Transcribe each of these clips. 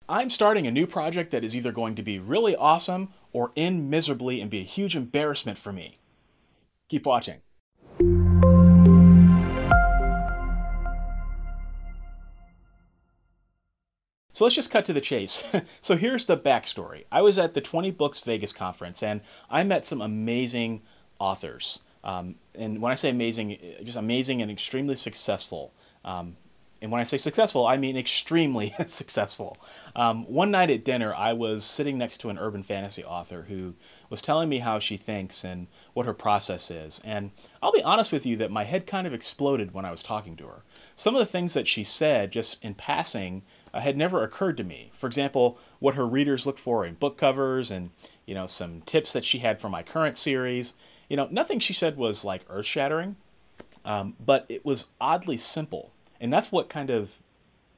I'm starting a new project that is either going to be really awesome or end miserably and be a huge embarrassment for me. Keep watching. So let's just cut to the chase. So here's the backstory. I was at the 20 Books Vegas conference and I met some amazing authors. And when I say amazing, just amazing and extremely successful. And when I say successful, I mean extremely successful. One night at dinner, I was sitting next to an urban fantasy author who was telling me how she thinks and what her process is. And I'll be honest with you that my head kind of exploded when I was talking to her. Some of the things that she said, just in passing, had never occurred to me. For example, what her readers look for in book covers and, some tips that she had for my current series. Nothing she said was like earth-shattering, but it was oddly simple. And that's what kind of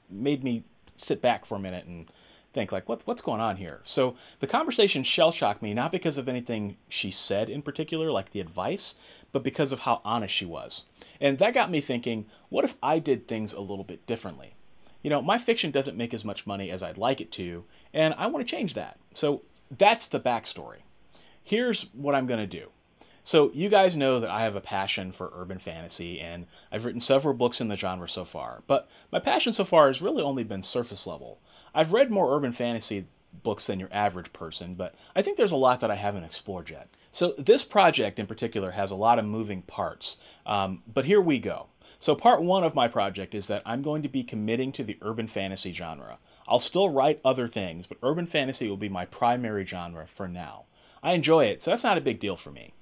made me sit back for a minute and think, like, what's going on here? So the conversation shell-shocked me, not because of anything she said in particular, like the advice, but because of how honest she was. And that got me thinking, what if I did things a little bit differently? My fiction doesn't make as much money as I'd like it to, and I want to change that. So that's the backstory. Here's what I'm going to do. So you guys know that I have a passion for urban fantasy, and I've written several books in the genre so far, but my passion so far has really only been surface level. I've read more urban fantasy books than your average person, but I think there's a lot that I haven't explored yet. So this project in particular has a lot of moving parts, but here we go. So part one of my project is that I'm going to be committing to the urban fantasy genre. I'll still write other things, but urban fantasy will be my primary genre for now. I enjoy it, so that's not a big deal for me.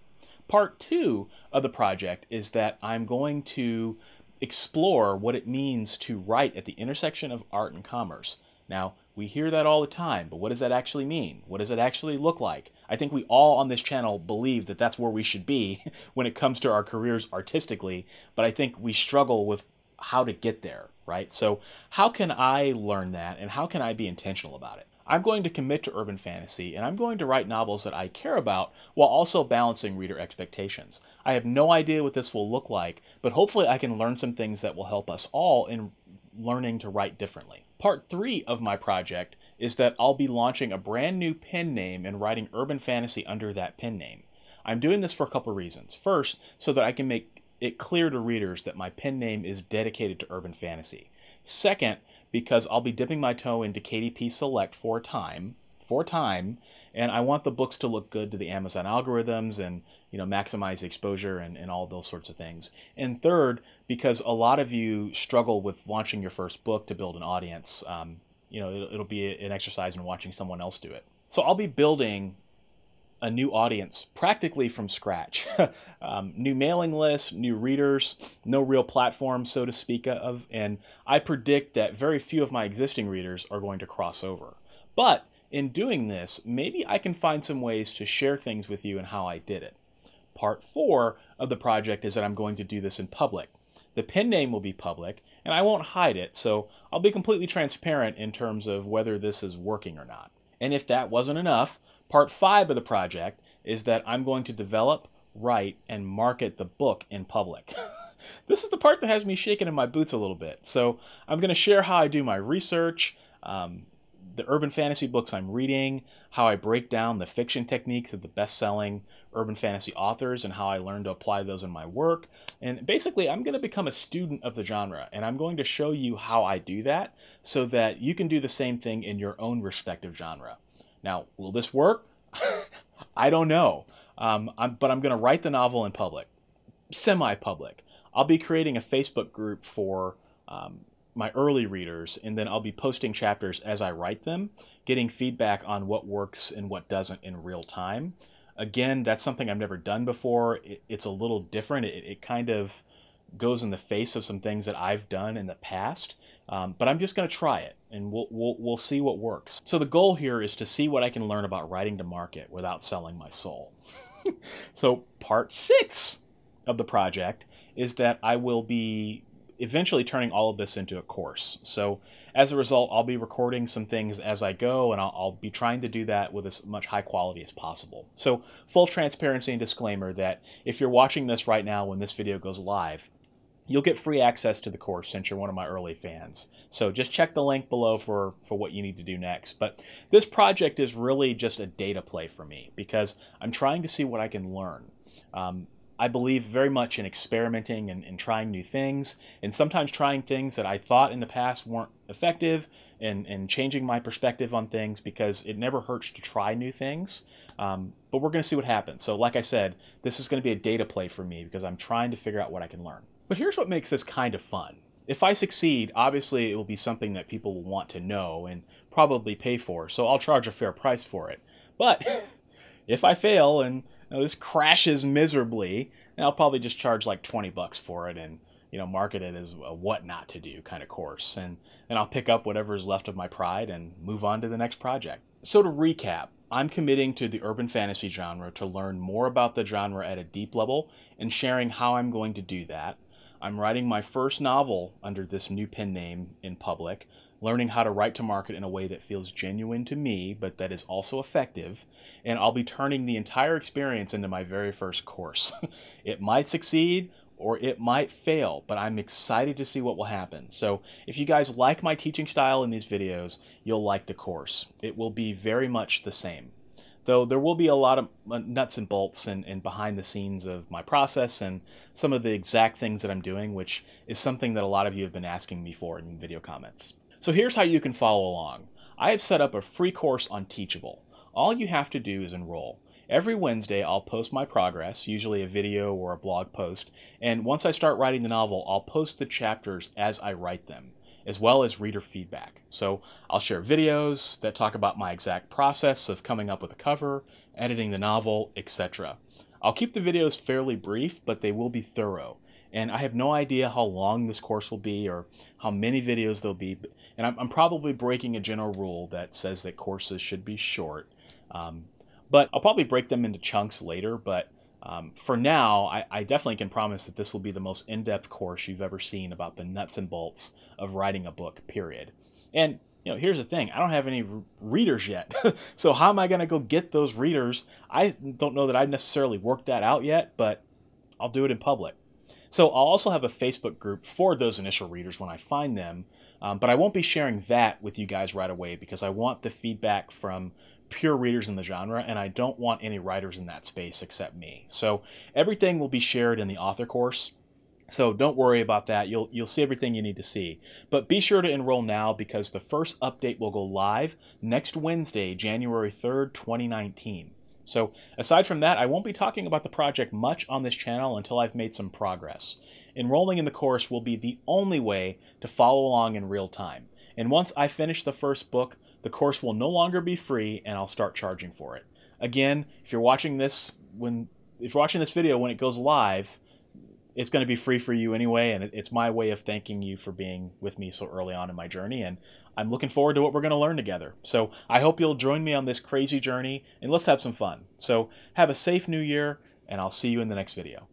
Part two of the project is that I'm going to explore what it means to write at the intersection of art and commerce. Now, we hear that all the time, but what does that actually mean? What does it actually look like? I think we all on this channel believe that that's where we should be when it comes to our careers artistically, but I think we struggle with how to get there, right? So how can I learn that, and how can I be intentional about it? I'm going to commit to urban fantasy, and I'm going to write novels that I care about while also balancing reader expectations. I have no idea what this will look like, but hopefully I can learn some things that will help us all in learning to write differently. Part three of my project is that I'll be launching a brand new pen name and writing urban fantasy under that pen name. I'm doing this for a couple of reasons. First, so that I can make it clear to readers that my pen name is dedicated to urban fantasy. Second, because I'll be dipping my toe into KDP Select for a time, and I want the books to look good to the Amazon algorithms and maximize the exposure and all those sorts of things. And third, because a lot of you struggle with launching your first book to build an audience. It'll be an exercise in watching someone else do it. So I'll be building a new audience practically from scratch. New mailing lists, new readers, no real platform, so to speak of, and I predict that very few of my existing readers are going to cross over. But in doing this, maybe I can find some ways to share things with you and how I did it. Part four of the project is that I'm going to do this in public. The pen name will be public, and I won't hide it, so I'll be completely transparent in terms of whether this is working or not. And if that wasn't enough, part five of the project is that I'm going to develop, write, and market the book in public. This is the part that has me shaking in my boots a little bit. So I'm going to share how I do my research, the urban fantasy books I'm reading, how I break down the fiction techniques of the best-selling urban fantasy authors and how I learned to apply those in my work. And basically, I'm going to become a student of the genre, and I'm going to show you how I do that so that you can do the same thing in your own respective genre. Now, will this work? I don't know, but I'm going to write the novel in public, semi-public. I'll be creating a Facebook group for my early readers, and then I'll be posting chapters as I write them, getting feedback on what works and what doesn't in real time. Again, that's something I've never done before. It's a little different. It kind of goes in the face of some things that I've done in the past, but I'm just going to try it, and we'll see what works. So the goal here is to see what I can learn about writing to market without selling my soul. So part six of the project is that I will be eventually turning all of this into a course. So as a result, I'll be recording some things as I go, and I'll be trying to do that with as much high quality as possible. So full transparency and disclaimer that if you're watching this right now when this video goes live, you'll get free access to the course since you're one of my early fans. So just check the link below for what you need to do next. But this project is really just a data play for me because I'm trying to see what I can learn. I believe very much in experimenting and trying new things, and sometimes trying things that I thought in the past weren't effective, and changing my perspective on things, because it never hurts to try new things. But we're going to see what happens. So like I said, this is going to be a data play for me because I'm trying to figure out what I can learn. But here's what makes this kind of fun. If I succeed, obviously it will be something that people will want to know and probably pay for, so I'll charge a fair price for it. But if I fail and this crashes miserably, I'll probably just charge like 20 bucks for it and market it as a what not to do kind of course. And I'll pick up whatever is left of my pride and move on to the next project. So to recap, I'm committing to the urban fantasy genre to learn more about the genre at a deep level and sharing how I'm going to do that. I'm writing my first novel under this new pen name in public, learning how to write to market in a way that feels genuine to me, but that is also effective. And I'll be turning the entire experience into my very first course. It might succeed or it might fail, but I'm excited to see what will happen. So if you guys like my teaching style in these videos, you'll like the course. It will be very much the same, though there will be a lot of nuts and bolts and behind the scenes of my process and some of the exact things that I'm doing, which is something that a lot of you have been asking me for in video comments. So here's how you can follow along. I have set up a free course on Teachable. All you have to do is enroll. Every Wednesday I'll post my progress, usually a video or a blog post, and once I start writing the novel, I'll post the chapters as I write them, as well as reader feedback. So I'll share videos that talk about my exact process of coming up with a cover, editing the novel, etc. I'll keep the videos fairly brief, but they will be thorough. And I have no idea how long this course will be or how many videos there'll be. And I'm probably breaking a general rule that says that courses should be short. But I'll probably break them into chunks later. But for now, I definitely can promise that this will be the most in-depth course you've ever seen about the nuts and bolts of writing a book, period. And here's the thing. I don't have any readers yet. So how am I going to go get those readers? I don't know that I've necessarily worked that out yet, but I'll do it in public. So I'll also have a Facebook group for those initial readers when I find them, but I won't be sharing that with you guys right away because I want the feedback from pure readers in the genre, and I don't want any writers in that space except me. So everything will be shared in the author course, so don't worry about that. You'll see everything you need to see. But be sure to enroll now because the first update will go live next Wednesday, January 3rd, 2019. So aside from that, I won't be talking about the project much on this channel until I've made some progress. Enrolling in the course will be the only way to follow along in real time. And once I finish the first book, the course will no longer be free and I'll start charging for it. Again, if you're watching this video when it goes live, it's going to be free for you anyway, and it's my way of thanking you for being with me so early on in my journey, and I'm looking forward to what we're going to learn together. So I hope you'll join me on this crazy journey, and let's have some fun. So have a safe new year, and I'll see you in the next video.